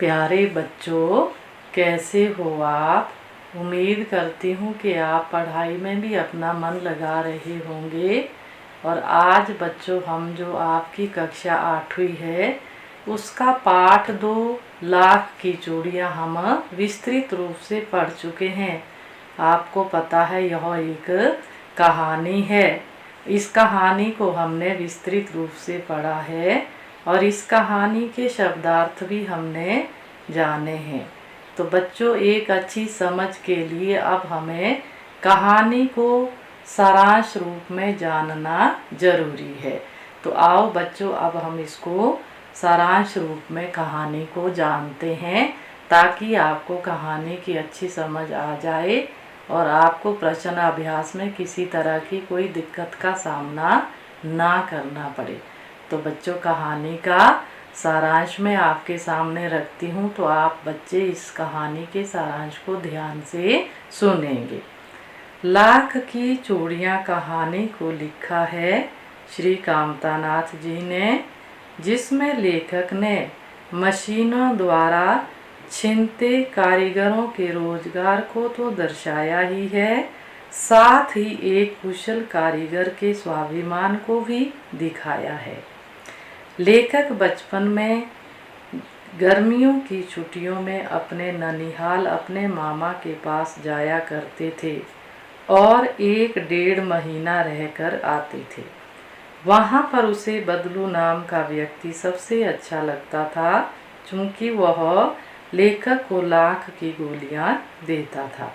प्यारे बच्चों, कैसे हो आप। उम्मीद करती हूँ कि आप पढ़ाई में भी अपना मन लगा रहे होंगे। और आज बच्चों हम जो आपकी कक्षा 8वीं है उसका पाठ 2 लाख की चूड़ियाँ हम विस्तृत रूप से पढ़ चुके हैं। आपको पता है यह एक कहानी है। इस कहानी को हमने विस्तृत रूप से पढ़ा है और इस कहानी के शब्दार्थ भी हमने जाने हैं। तो बच्चों, एक अच्छी समझ के लिए अब हमें कहानी को सारांश रूप में जानना जरूरी है। तो आओ बच्चों, अब हम इसको सारांश रूप में कहानी को जानते हैं ताकि आपको कहानी की अच्छी समझ आ जाए और आपको प्रश्न अभ्यास में किसी तरह की कोई दिक्कत का सामना ना करना पड़े। तो बच्चों, कहानी का सारांश मैं आपके सामने रखती हूँ, तो आप बच्चे इस कहानी के सारांश को ध्यान से सुनेंगे। लाख की चूड़ियाँ कहानी को लिखा है श्री कामतानाथ जी ने, जिसमें लेखक ने मशीनों द्वारा छिनते कारीगरों के रोजगार को तो दर्शाया ही है, साथ ही एक कुशल कारीगर के स्वाभिमान को भी दिखाया है। लेखक बचपन में गर्मियों की छुट्टियों में अपने ननिहाल अपने मामा के पास जाया करते थे और 1-1.5 महीना रहकर आते थे। वहाँ पर उसे बदलू नाम का व्यक्ति सबसे अच्छा लगता था, चूँकि वह लेखक को लाख की गोलियाँ देता था।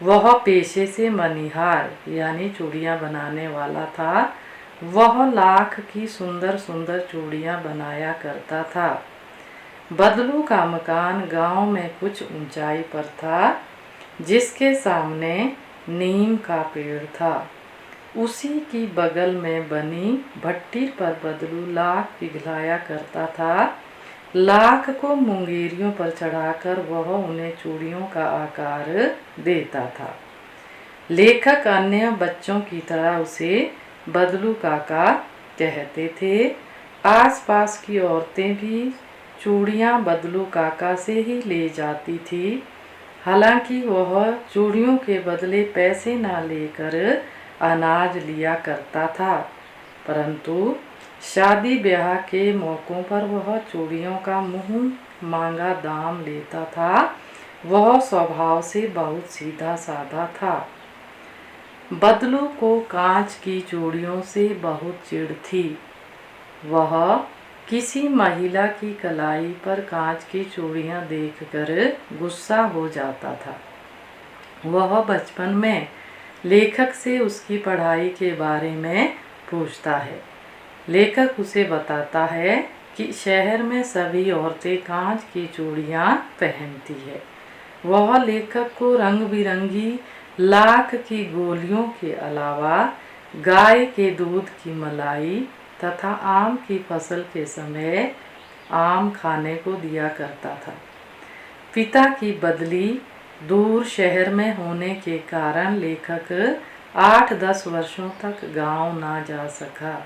वह पेशे से मनिहार यानी चूड़ियाँ बनाने वाला था। वह लाख की सुंदर सुंदर चूड़ियाँ बनाया करता था। बदलू का मकान गांव में कुछ ऊंचाई पर था, जिसके सामने नीम का पेड़ था। उसी की बगल में बनी भट्टी पर बदलू लाख पिघलाया करता था। लाख को मुंगेरियों पर चढ़ाकर वह उन्हें चूड़ियों का आकार देता था। लेखक अन्य बच्चों की तरह उसे बदलू काका कहते थे। आसपास की औरतें भी चूड़ियाँ बदलू काका से ही ले जाती थी। हालांकि वह चूड़ियों के बदले पैसे ना लेकर अनाज लिया करता था, परंतु शादी ब्याह के मौक़ों पर वह चूड़ियों का मुँह मांगा दाम लेता था। वह स्वभाव से बहुत सीधा साधा था। बदलू को कांच की चूड़ियों से बहुत चिढ़ थी। वह किसी महिला की कलाई पर कांच की चूड़ियाँ देखकर गुस्सा हो जाता था। वह बचपन में लेखक से उसकी पढ़ाई के बारे में पूछता है। लेखक उसे बताता है कि शहर में सभी औरतें कांच की चूड़ियाँ पहनती है। वह लेखक को रंग बिरंगी लाख की गोलियों के अलावा गाय के दूध की मलाई तथा आम की फसल के समय आम खाने को दिया करता था। पिता की बदली दूर शहर में होने के कारण लेखक 8-10 वर्षों तक गांव ना जा सका।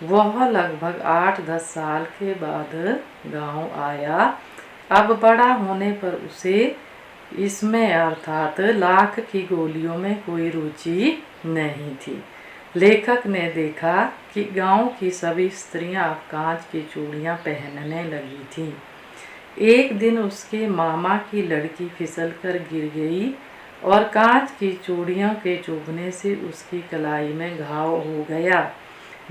वह लगभग 8-10 साल के बाद गांव आया। अब बड़ा होने पर उसे इसमें अर्थात लाख की गोलियों में कोई रुचि नहीं थी। लेखक ने देखा कि गांव की सभी स्त्रियां अब कांच की चूड़ियां पहनने लगी थीं। एक दिन उसके मामा की लड़की फिसलकर गिर गई और कांच की चूड़ियों के चुभने से उसकी कलाई में घाव हो गया,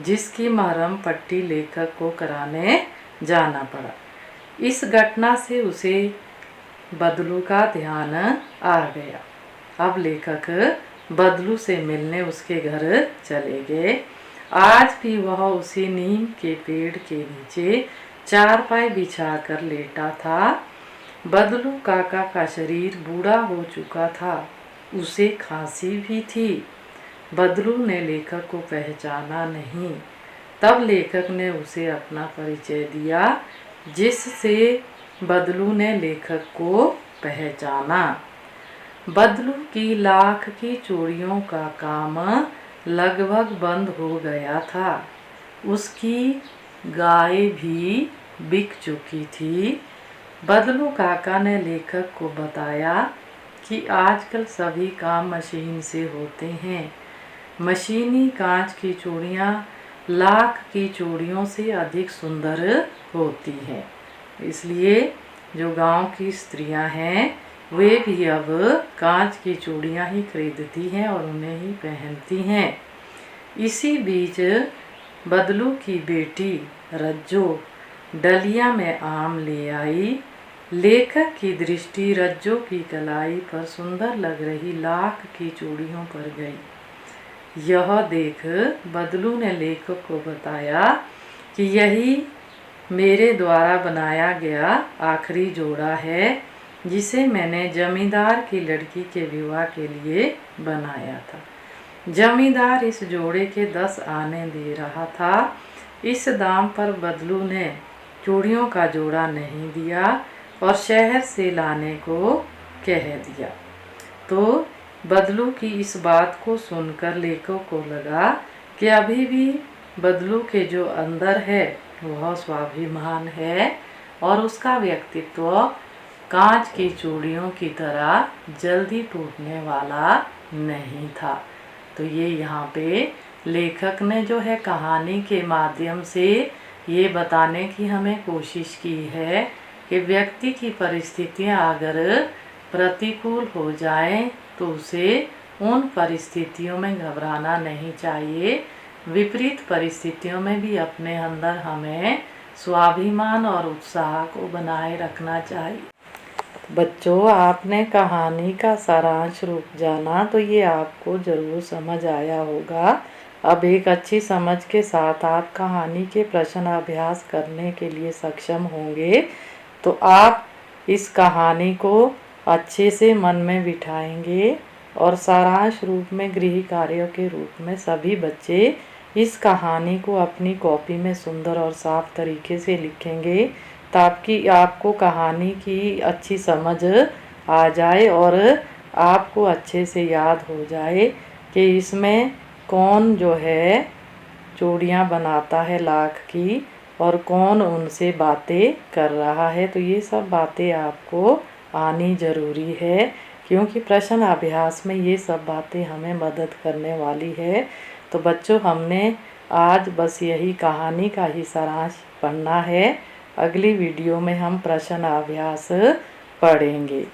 जिसकी मरहम पट्टी लेखक को कराने जाना पड़ा। इस घटना से उसे बदलू का ध्यान आ गया। अब लेखक बदलू से मिलने उसके घर चले गए। आज भी वह उसी नीम के पेड़ के नीचे चारपाई बिछाकर लेटा था। बदलू काका का शरीर बूढ़ा हो चुका था। उसे खांसी भी थी। बदलू ने लेखक को पहचाना नहीं। तब लेखक ने उसे अपना परिचय दिया, जिससे बदलू ने लेखक को पहचाना। बदलू की लाख की चूड़ियों का काम लगभग बंद हो गया था। उसकी गाय भी बिक चुकी थी। बदलू काका ने लेखक को बताया कि आजकल सभी काम मशीन से होते हैं। मशीनी कांच की चूड़ियाँ लाख की चूड़ियों से अधिक सुंदर होती हैं। इसलिए जो गांव की स्त्रियां हैं वे भी अब कांच की चूड़ियाँ ही खरीदती हैं और उन्हें ही पहनती हैं। इसी बीच बदलू की बेटी रज्जो डलिया में आम ले आई। लेखक की दृष्टि रज्जो की कलाई पर सुंदर लग रही लाख की चूड़ियों पर गई। यह देख बदलू ने लेखक को बताया कि यही मेरे द्वारा बनाया गया आखिरी जोड़ा है जिसे मैंने जमींदार की लड़की के विवाह के लिए बनाया था। जमींदार इस जोड़े के 10 आने दे रहा था। इस दाम पर बदलू ने चूड़ियों का जोड़ा नहीं दिया और शहर से लाने को कह दिया। तो बदलू की इस बात को सुनकर लेखक को लगा कि अभी भी बदलू के जो अंदर है वह स्वाभिमान है और उसका व्यक्तित्व कांच की चूड़ियों की तरह जल्दी टूटने वाला नहीं था। तो ये यहाँ पे लेखक ने जो है कहानी के माध्यम से ये बताने की हमें कोशिश की है कि व्यक्ति की परिस्थितियाँ अगर प्रतिकूल हो जाएं तो उसे उन परिस्थितियों में घबराना नहीं चाहिए। विपरीत परिस्थितियों में भी अपने अंदर हमें स्वाभिमान और उत्साह को बनाए रखना चाहिए। बच्चों, आपने कहानी का सारांश रूप जाना तो ये आपको ज़रूर समझ आया होगा। अब एक अच्छी समझ के साथ आप कहानी के प्रश्न अभ्यास करने के लिए सक्षम होंगे। तो आप इस कहानी को अच्छे से मन में बिठाएंगे और सारांश रूप में गृह कार्यों के रूप में सभी बच्चे इस कहानी को अपनी कॉपी में सुंदर और साफ तरीके से लिखेंगे ताकि आपको कहानी की अच्छी समझ आ जाए और आपको अच्छे से याद हो जाए कि इसमें कौन जो है चूड़ियाँ बनाता है लाख की और कौन उनसे बातें कर रहा है। तो ये सब बातें आपको आनी ज़रूरी है क्योंकि प्रश्न अभ्यास में ये सब बातें हमें मदद करने वाली है। तो बच्चों, हमने आज बस यही कहानी का ही सारांश पढ़ना है। अगली वीडियो में हम प्रश्न अभ्यास पढ़ेंगे।